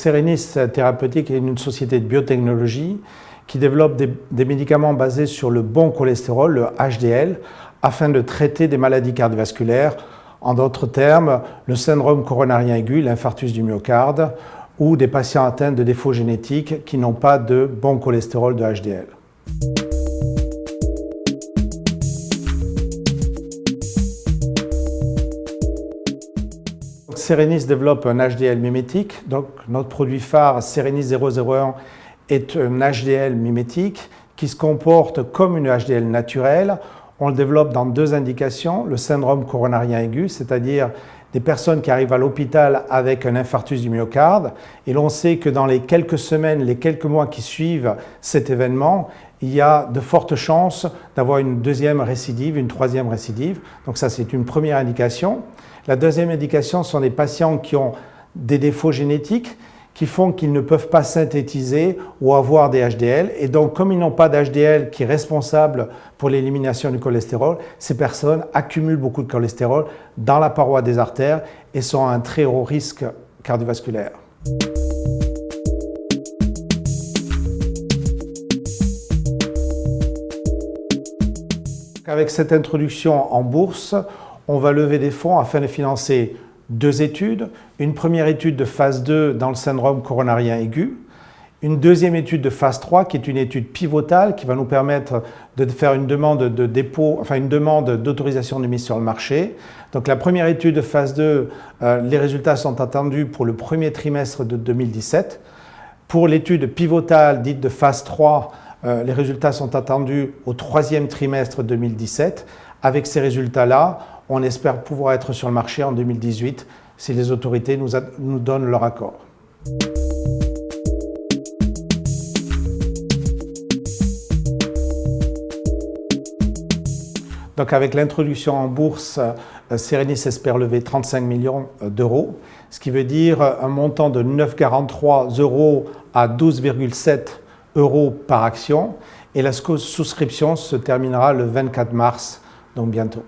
Serenis Thérapeutique est une société de biotechnologie qui développe des médicaments basés sur le bon cholestérol, le HDL, afin de traiter des maladies cardiovasculaires, en d'autres termes, le syndrome coronarien aigu, l'infarctus du myocarde, ou des patients atteints de défauts génétiques qui n'ont pas de bon cholestérol de HDL. Serenis développe un HDL mimétique, donc notre produit phare Serenis 001 est un HDL mimétique qui se comporte comme une HDL naturelle. On le développe dans deux indications, le syndrome coronarien aigu, c'est-à-dire des personnes qui arrivent à l'hôpital avec un infarctus du myocarde, et l'on sait que dans les quelques semaines, les quelques mois qui suivent cet événement, il y a de fortes chances d'avoir une deuxième récidive, une troisième récidive. Donc ça, c'est une première indication. La deuxième indication sont des patients qui ont des défauts génétiques qui font qu'ils ne peuvent pas synthétiser ou avoir des HDL. Et donc, comme ils n'ont pas d'HDL qui est responsable pour l'élimination du cholestérol, ces personnes accumulent beaucoup de cholestérol dans la paroi des artères et sont à un très haut risque cardiovasculaire. Avec cette introduction en bourse, on va lever des fonds afin de financer deux études. Une première étude de phase 2 dans le syndrome coronarien aigu. Une deuxième étude de phase 3 qui est une étude pivotale qui va nous permettre de faire une demande de dépôt, enfin une demande d'autorisation de mise sur le marché. Donc la première étude de phase 2, les résultats sont attendus pour le premier trimestre de 2017. Pour l'étude pivotale dite de phase 3, les résultats sont attendus au troisième trimestre 2017. Avec ces résultats-là, on espère pouvoir être sur le marché en 2018 si les autorités nous donnent leur accord. Donc avec l'introduction en bourse, Serenis espère lever 35 millions d'euros, ce qui veut dire un montant de 9,43 € à 12,7 € par action. Et la souscription se terminera le 24 mars, donc bientôt.